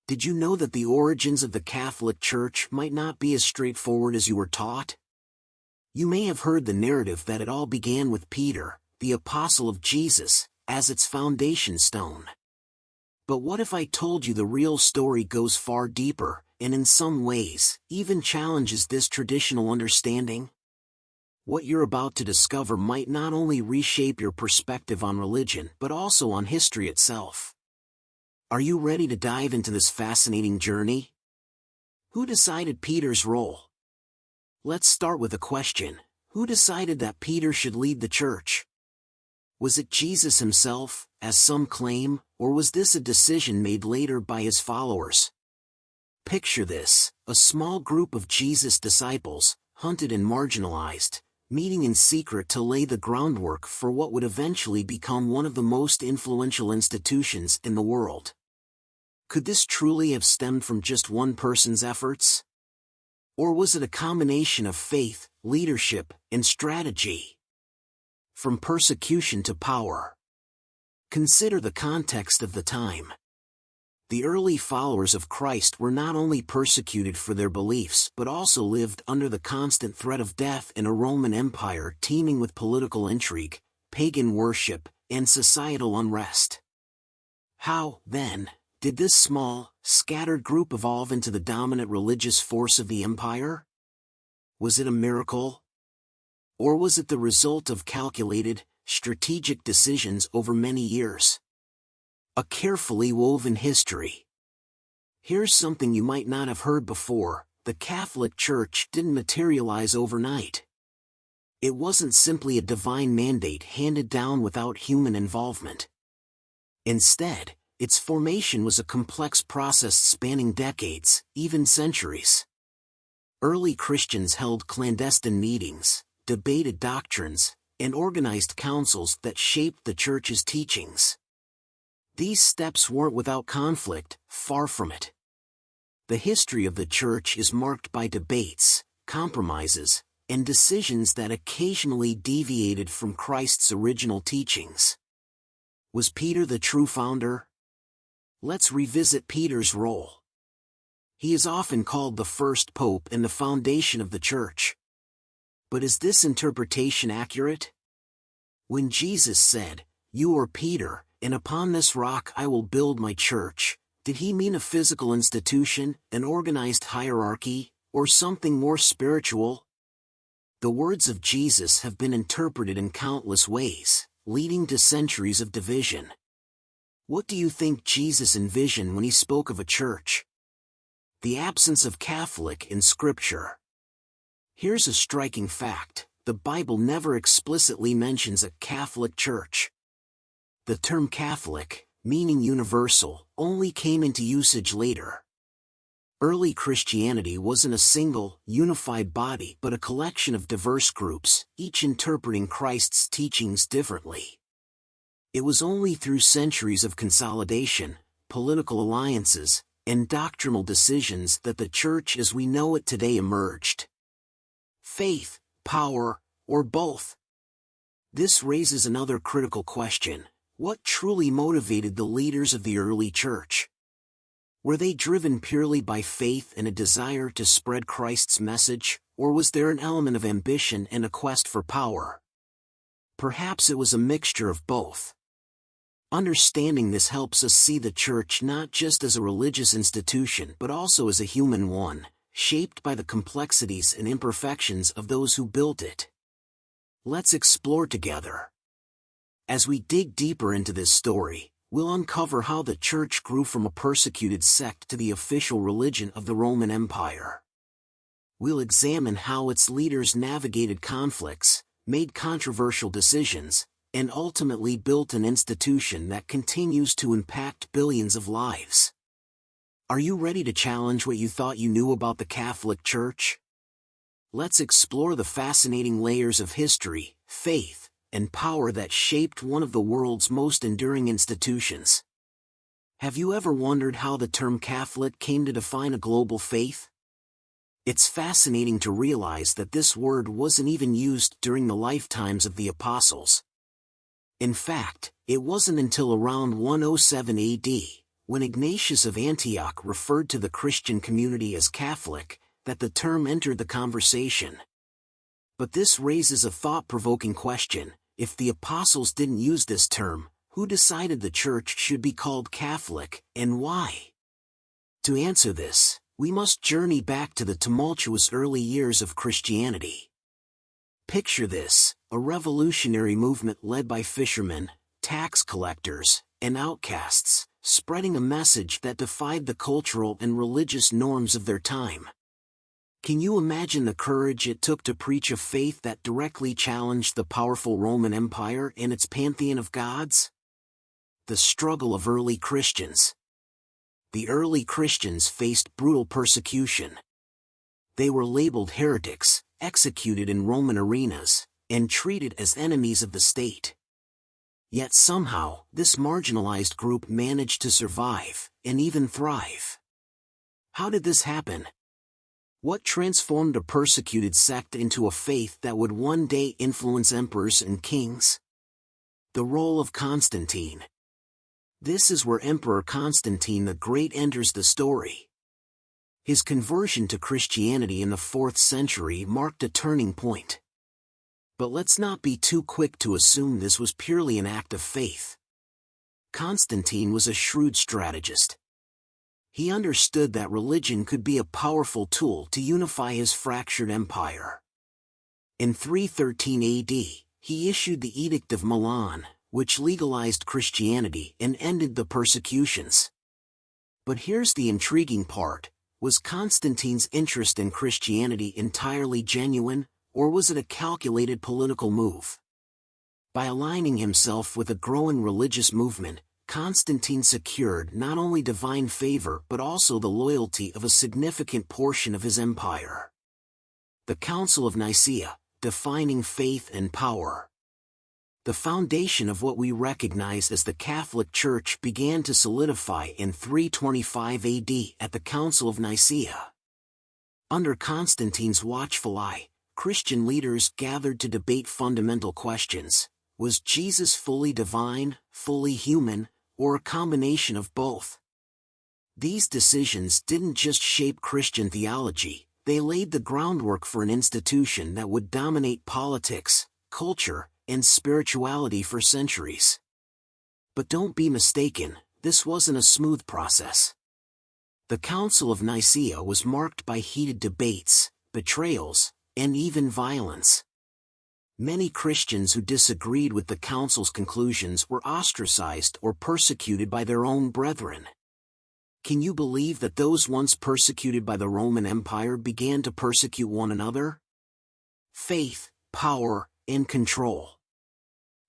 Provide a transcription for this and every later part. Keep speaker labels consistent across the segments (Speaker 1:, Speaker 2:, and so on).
Speaker 1: Did you know that the origins of the Catholic Church might not be as straightforward as you were taught? You may have heard the narrative that it all began with Peter, the apostle of Jesus, as its foundation stone. But what if I told you the real story goes far deeper, and in some ways, even challenges this traditional understanding? What you're about to discover might not only reshape your perspective on religion but also on history itself. Are you ready to dive into this fascinating journey? Who decided Peter's role? Let's start with a question. Who decided that Peter should lead the church? Was it Jesus himself, as some claim, or was this a decision made later by his followers? Picture this: a small group of Jesus' disciples, hunted and marginalized, meeting in secret to lay the groundwork for what would eventually become one of the most influential institutions in the world. Could this truly have stemmed from just one person's efforts? Or was it a combination of faith, leadership, and strategy? From persecution to power. Consider the context of the time. The early followers of Christ were not only persecuted for their beliefs but also lived under the constant threat of death in a Roman Empire teeming with political intrigue, pagan worship, and societal unrest. How, then, did this small, scattered group evolve into the dominant religious force of the empire? Was it a miracle? Or was it the result of calculated, strategic decisions over many years? A carefully woven history. Here's something you might not have heard before: the Catholic Church didn't materialize overnight. It wasn't simply a divine mandate handed down without human involvement. Instead, its formation was a complex process spanning decades, even centuries. Early Christians held clandestine meetings, debated doctrines, and organized councils that shaped the Church's teachings. These steps weren't without conflict, far from it. The history of the Church is marked by debates, compromises, and decisions that occasionally deviated from Christ's original teachings. Was Peter the true founder? Let's revisit Peter's role. He is often called the first pope and the foundation of the Church. But is this interpretation accurate? When Jesus said, "You are Peter, and upon this rock I will build my church," did he mean a physical institution, an organized hierarchy, or something more spiritual? The words of Jesus have been interpreted in countless ways, leading to centuries of division. What do you think Jesus envisioned when he spoke of a church? The absence of Catholic in Scripture. Here's a striking fact: the Bible never explicitly mentions a Catholic church. The term Catholic, meaning universal, only came into usage later. Early Christianity wasn't a single, unified body but a collection of diverse groups, each interpreting Christ's teachings differently. It was only through centuries of consolidation, political alliances, and doctrinal decisions that the Church as we know it today emerged. Faith, power, or both? This raises another critical question. What truly motivated the leaders of the early Church? Were they driven purely by faith and a desire to spread Christ's message, or was there an element of ambition and a quest for power? Perhaps it was a mixture of both. Understanding this helps us see the Church not just as a religious institution but also as a human one, shaped by the complexities and imperfections of those who built it. Let's explore together. As we dig deeper into this story, we'll uncover how the Church grew from a persecuted sect to the official religion of the Roman Empire. We'll examine how its leaders navigated conflicts, made controversial decisions, and ultimately built an institution that continues to impact billions of lives. Are you ready to challenge what you thought you knew about the Catholic Church? Let's explore the fascinating layers of history, faith, and power that shaped one of the world's most enduring institutions. Have you ever wondered how the term Catholic came to define a global faith? It's fascinating to realize that this word wasn't even used during the lifetimes of the apostles. In fact, it wasn't until around 107 AD, when Ignatius of Antioch referred to the Christian community as Catholic, that the term entered the conversation. But this raises a thought-provoking question: if the apostles didn't use this term, who decided the church should be called Catholic, and why? To answer this, we must journey back to the tumultuous early years of Christianity. Picture this: a revolutionary movement led by fishermen, tax collectors, and outcasts, spreading a message that defied the cultural and religious norms of their time. Can you imagine the courage it took to preach a faith that directly challenged the powerful Roman Empire and its pantheon of gods? The struggle of early Christians. The early Christians faced brutal persecution. They were labeled heretics, executed in Roman arenas, and treated as enemies of the state. Yet somehow, this marginalized group managed to survive, and even thrive. How did this happen? What transformed a persecuted sect into a faith that would one day influence emperors and kings? The role of Constantine. This is where Emperor Constantine the Great enters the story. His conversion to Christianity in the 4th century marked a turning point. But let's not be too quick to assume this was purely an act of faith. Constantine was a shrewd strategist. He understood that religion could be a powerful tool to unify his fractured empire. In 313 AD, he issued the Edict of Milan, which legalized Christianity and ended the persecutions. But here's the intriguing part: was Constantine's interest in Christianity entirely genuine, or was it a calculated political move? By aligning himself with a growing religious movement, Constantine secured not only divine favor but also the loyalty of a significant portion of his empire. The Council of Nicaea, defining faith and power. The foundation of what we recognize as the Catholic Church began to solidify in 325 AD at the Council of Nicaea. Under Constantine's watchful eye, Christian leaders gathered to debate fundamental questions: was Jesus fully divine, fully human, or a combination of both? These decisions didn't just shape Christian theology, they laid the groundwork for an institution that would dominate politics, culture, and spirituality for centuries. But don't be mistaken, this wasn't a smooth process. The Council of Nicaea was marked by heated debates, betrayals, and even violence. Many Christians who disagreed with the Council's conclusions were ostracized or persecuted by their own brethren. Can you believe that those once persecuted by the Roman Empire began to persecute one another? Faith, power, and control.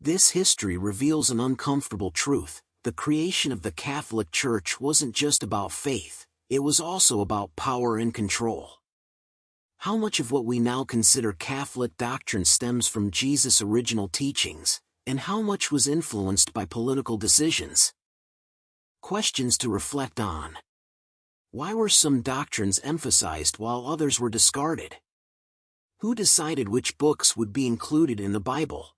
Speaker 1: This history reveals an uncomfortable truth: the creation of the Catholic Church wasn't just about faith, it was also about power and control. How much of what we now consider Catholic doctrine stems from Jesus' original teachings, and how much was influenced by political decisions? Questions to reflect on. Why were some doctrines emphasized while others were discarded? Who decided which books would be included in the Bible?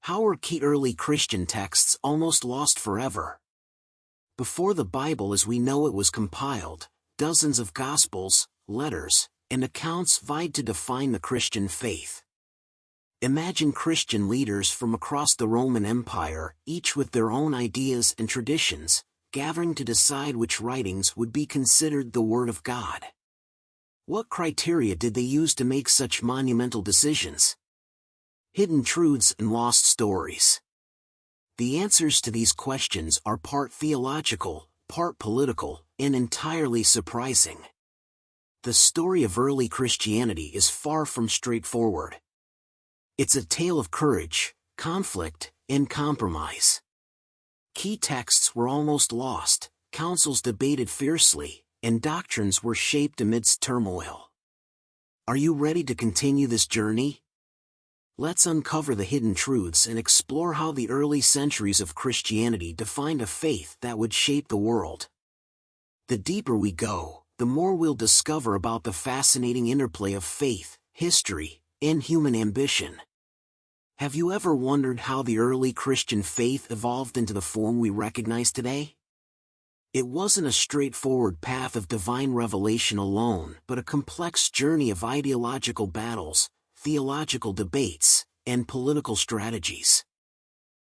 Speaker 1: How were key early Christian texts almost lost forever? Before the Bible as we know it was compiled, dozens of Gospels, letters, and accounts vied to define the Christian faith. Imagine Christian leaders from across the Roman Empire, each with their own ideas and traditions, gathering to decide which writings would be considered the Word of God. What criteria did they use to make such monumental decisions? Hidden truths and lost stories. The answers to these questions are part theological, part political, and entirely surprising. The story of early Christianity is far from straightforward. It's a tale of courage, conflict, and compromise. Key texts were almost lost, councils debated fiercely, and doctrines were shaped amidst turmoil. Are you ready to continue this journey? Let's uncover the hidden truths and explore how the early centuries of Christianity defined a faith that would shape the world. The deeper we go, the more we'll discover about the fascinating interplay of faith, history, and human ambition. Have you ever wondered how the early Christian faith evolved into the form we recognize today? It wasn't a straightforward path of divine revelation alone, but a complex journey of ideological battles, theological debates, and political strategies.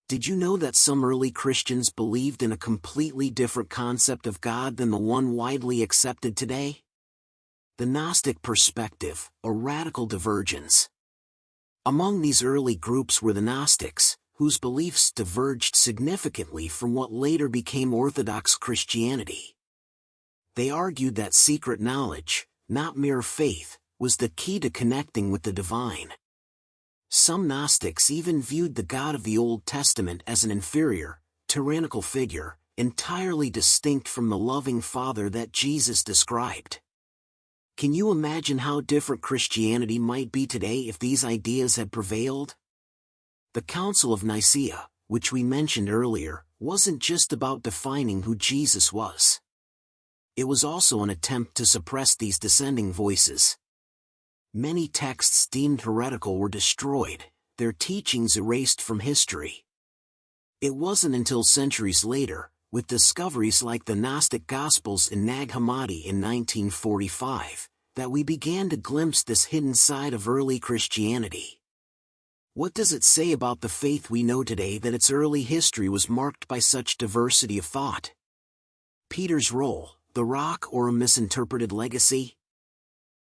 Speaker 1: Did you know that some early Christians believed in a completely different concept of God than the one widely accepted today? The Gnostic perspective, a radical divergence. Among these early groups were the Gnostics, whose beliefs diverged significantly from what later became Orthodox Christianity. They argued that secret knowledge, not mere faith, was the key to connecting with the divine. Some Gnostics even viewed the God of the Old Testament as an inferior, tyrannical figure, entirely distinct from the loving Father that Jesus described. Can you imagine how different Christianity might be today if these ideas had prevailed? The Council of Nicaea, which we mentioned earlier, wasn't just about defining who Jesus was. It was also an attempt to suppress these dissenting voices. Many texts deemed heretical were destroyed, their teachings erased from history. It wasn't until centuries later, with discoveries like the Gnostic Gospels in Nag Hammadi in 1945, that we began to glimpse this hidden side of early Christianity. What does it say about the faith we know today that its early history was marked by such diversity of thought? Peter's role, the rock or a misinterpreted legacy?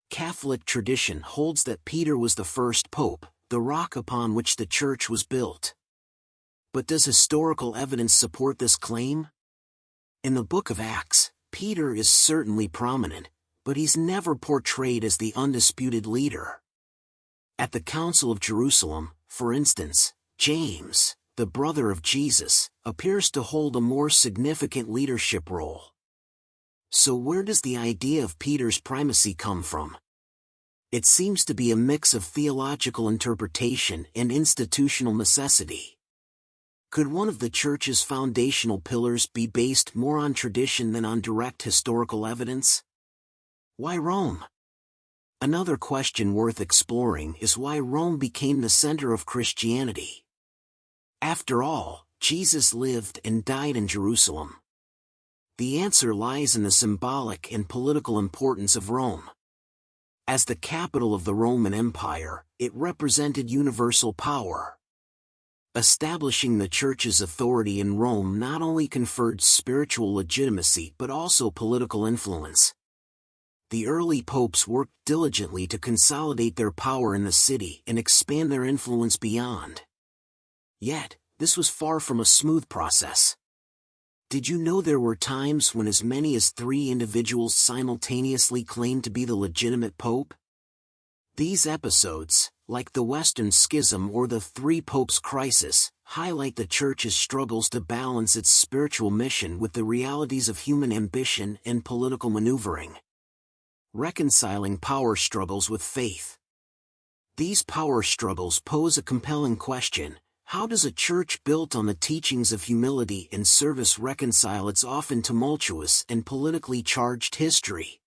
Speaker 1: Catholic tradition holds that Peter was the first pope, the rock upon which the church was built. But does historical evidence support this claim? In the book of Acts, Peter is certainly prominent, but he's never portrayed as the undisputed leader. At the Council of Jerusalem, for instance, James, the brother of Jesus, appears to hold a more significant leadership role. So where does the idea of Peter's primacy come from? It seems to be a mix of theological interpretation and institutional necessity. Could one of the Church's foundational pillars be based more on tradition than on direct historical evidence? Why Rome? Another question worth exploring is why Rome became the center of Christianity. After all, Jesus lived and died in Jerusalem. The answer lies in the symbolic and political importance of Rome. As the capital of the Roman Empire, it represented universal power. Establishing the Church's authority in Rome not only conferred spiritual legitimacy but also political influence. The early popes worked diligently to consolidate their power in the city and expand their influence beyond. Yet, this was far from a smooth process. Did you know there were times when as many as 3 individuals simultaneously claimed to be the legitimate pope? These episodes, like the Western Schism or the Three Popes crisis, highlight the Church's struggles to balance its spiritual mission with the realities of human ambition and political maneuvering. Reconciling power struggles with faith. These power struggles pose a compelling question. How does a church built on the teachings of humility and service reconcile its often tumultuous and politically charged history?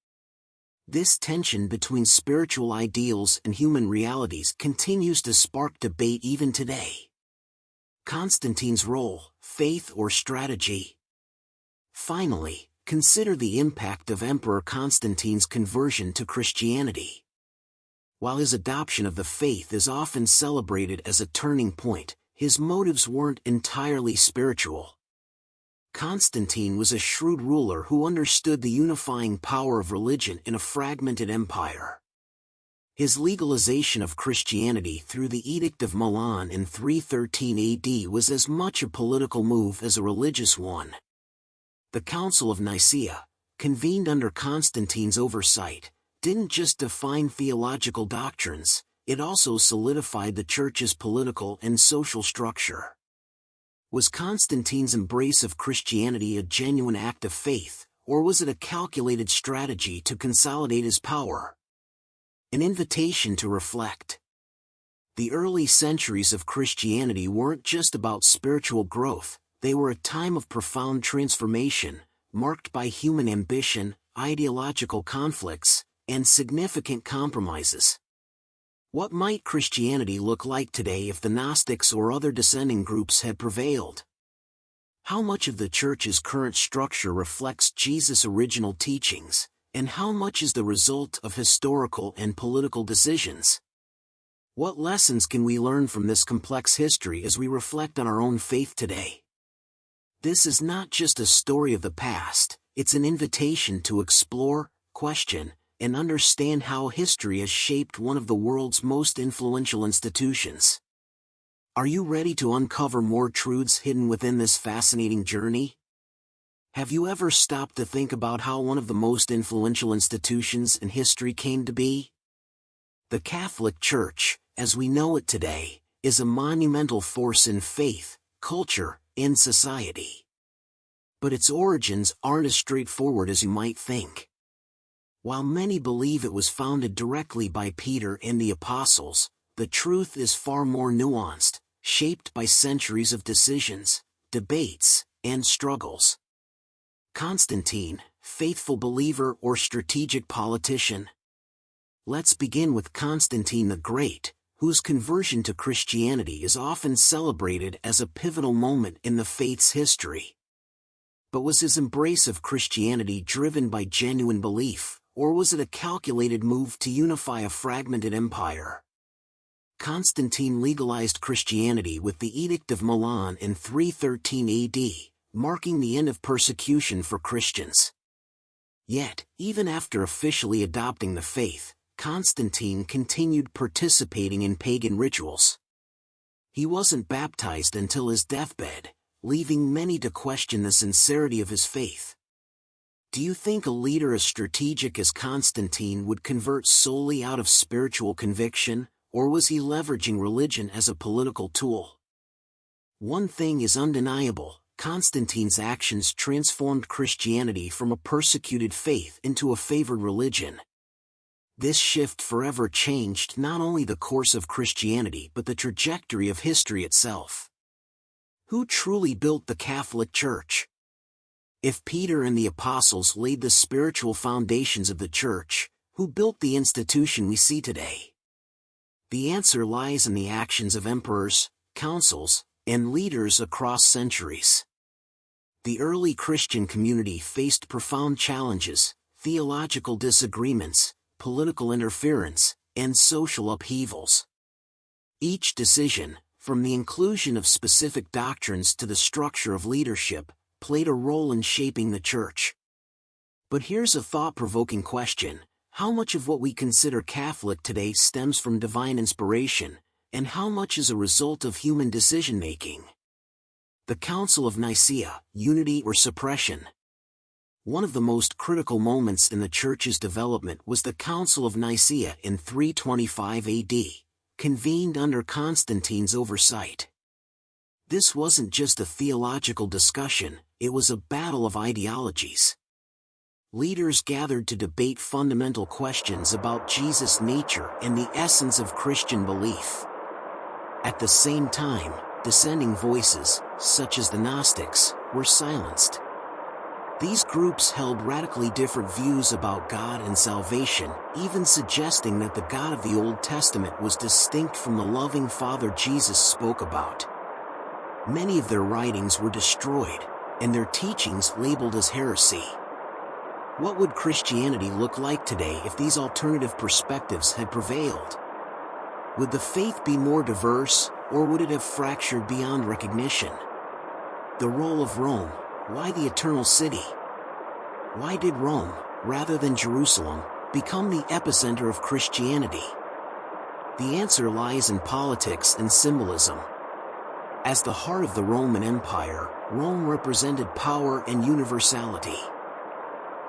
Speaker 1: This tension between spiritual ideals and human realities continues to spark debate even today. Constantine's role, faith or strategy? Finally, consider the impact of Emperor Constantine's conversion to Christianity. While his adoption of the faith is often celebrated as a turning point, his motives weren't entirely spiritual. Constantine was a shrewd ruler who understood the unifying power of religion in a fragmented empire. His legalization of Christianity through the Edict of Milan in 313 AD was as much a political move as a religious one. The Council of Nicaea, convened under Constantine's oversight, didn't just define theological doctrines, it also solidified the Church's political and social structure. Was Constantine's embrace of Christianity a genuine act of faith, or was it a calculated strategy to consolidate his power? An invitation to reflect. The early centuries of Christianity weren't just about spiritual growth, they were a time of profound transformation, marked by human ambition, ideological conflicts, and significant compromises. What might Christianity look like today if the Gnostics or other dissenting groups had prevailed? How much of the Church's current structure reflects Jesus' original teachings, and how much is the result of historical and political decisions? What lessons can we learn from this complex history as we reflect on our own faith today? This is not just a story of the past, it's an invitation to explore, question, and understand how history has shaped one of the world's most influential institutions. Are you ready to uncover more truths hidden within this fascinating journey? Have you ever stopped to think about how one of the most influential institutions in history came to be? The Catholic Church, as we know it today, is a monumental force in faith, culture, and society. But its origins aren't as straightforward as you might think. While many believe it was founded directly by Peter and the apostles, the truth is far more nuanced, shaped by centuries of decisions, debates, and struggles. Constantine, faithful believer or strategic politician? Let's begin with Constantine the Great, whose conversion to Christianity is often celebrated as a pivotal moment in the faith's history. But was his embrace of Christianity driven by genuine belief, or was it a calculated move to unify a fragmented empire? Constantine legalized Christianity with the Edict of Milan in 313 AD, marking the end of persecution for Christians. Yet, even after officially adopting the faith, Constantine continued participating in pagan rituals. He wasn't baptized until his deathbed, leaving many to question the sincerity of his faith. Do you think a leader as strategic as Constantine would convert solely out of spiritual conviction, or was he leveraging religion as a political tool? One thing is undeniable: Constantine's actions transformed Christianity from a persecuted faith into a favored religion. This shift forever changed not only the course of Christianity but the trajectory of history itself. Who truly built the Catholic Church? If Peter and the apostles laid the spiritual foundations of the Church, who built the institution we see today? The answer lies in the actions of emperors, councils, and leaders across centuries. The early Christian community faced profound challenges: theological disagreements, political interference, and social upheavals. Each decision, from the inclusion of specific doctrines to the structure of leadership, played a role in shaping the Church. But here's a thought-provoking question: how much of what we consider Catholic today stems from divine inspiration, and how much is a result of human decision-making? The Council of Nicaea, unity or suppression? One of the most critical moments in the Church's development was the Council of Nicaea in 325 AD, convened under Constantine's oversight. This wasn't just a theological discussion, it was a battle of ideologies. Leaders gathered to debate fundamental questions about Jesus' nature and the essence of Christian belief. At the same time, dissenting voices, such as the Gnostics, were silenced. These groups held radically different views about God and salvation, even suggesting that the God of the Old Testament was distinct from the loving Father Jesus spoke about. Many of their writings were destroyed, and their teachings labeled as heresy. What would Christianity look like today if these alternative perspectives had prevailed? Would the faith be more diverse, or would it have fractured beyond recognition? The role of Rome. Why the Eternal City? Why did Rome, rather than Jerusalem, become the epicenter of Christianity? The answer lies in politics and symbolism. As the heart of the Roman Empire, Rome represented power and universality.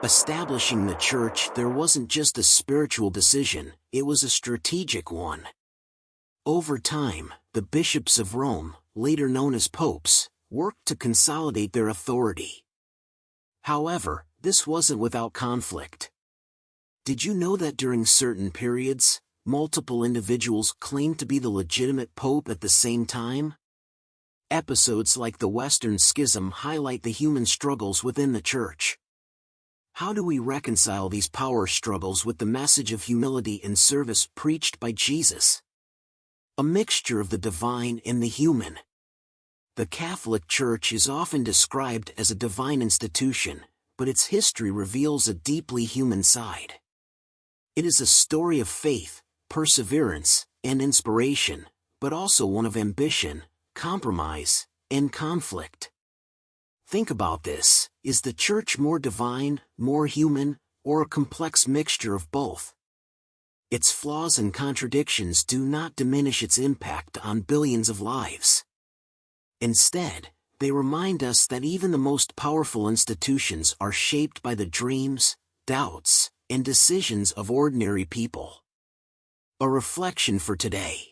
Speaker 1: Establishing the Church there wasn't just a spiritual decision, it was a strategic one. Over time, the bishops of Rome, later known as popes, worked to consolidate their authority. However, this wasn't without conflict. Did you know that during certain periods, multiple individuals claimed to be the legitimate pope at the same time? Episodes like the Western Schism highlight the human struggles within the Church. How do we reconcile these power struggles with the message of humility and service preached by Jesus? A mixture of the divine and the human. The Catholic Church is often described as a divine institution, but its history reveals a deeply human side. It is a story of faith, perseverance, and inspiration, but also one of ambition, compromise, and conflict. Think about this: is the Church more divine, more human, or a complex mixture of both? Its flaws and contradictions do not diminish its impact on billions of lives. Instead, they remind us that even the most powerful institutions are shaped by the dreams, doubts, and decisions of ordinary people. A reflection for today.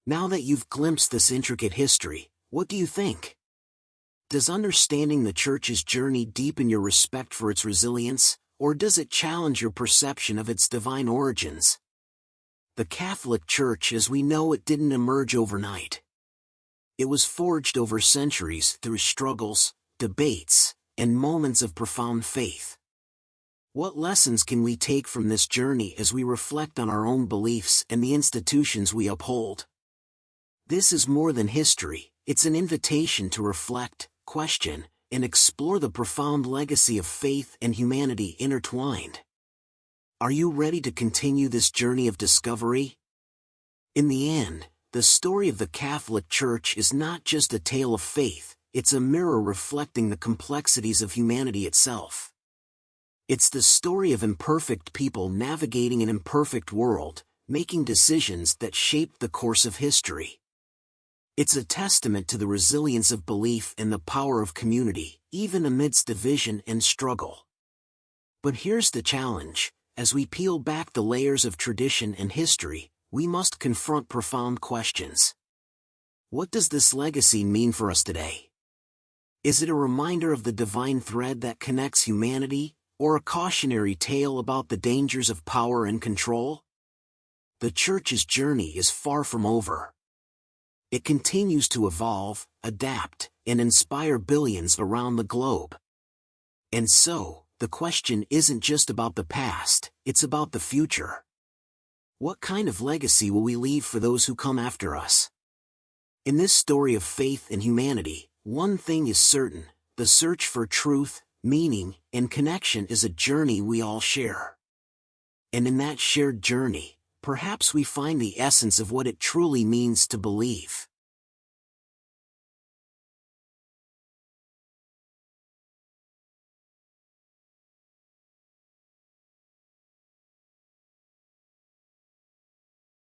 Speaker 1: Now that you've glimpsed this intricate history, what do you think? Does understanding the Church's journey deepen your respect for its resilience, or does it challenge your perception of its divine origins? The Catholic Church as we know it didn't emerge overnight. It was forged over centuries through struggles, debates, and moments of profound faith. What lessons can we take from this journey as we reflect on our own beliefs and the institutions we uphold? This is more than history, it's an invitation to reflect, question, and explore the profound legacy of faith and humanity intertwined. Are you ready to continue this journey of discovery? In the end, the story of the Catholic Church is not just a tale of faith, it's a mirror reflecting the complexities of humanity itself. It's the story of imperfect people navigating an imperfect world, making decisions that shaped the course of history. It's a testament to the resilience of belief and the power of community, even amidst division and struggle. But here's the challenge: as we peel back the layers of tradition and history, we must confront profound questions. What does this legacy mean for us today? Is it a reminder of the divine thread that connects humanity, or a cautionary tale about the dangers of power and control? The Church's journey is far from over. It continues to evolve, adapt, and inspire billions around the globe. And so, the question isn't just about the past, it's about the future. What kind of legacy will we leave for those who come after us? In this story of faith and humanity, one thing is certain: the search for truth, meaning, and connection is a journey we all share. And in that shared journey, perhaps we find the essence of what it truly means to believe.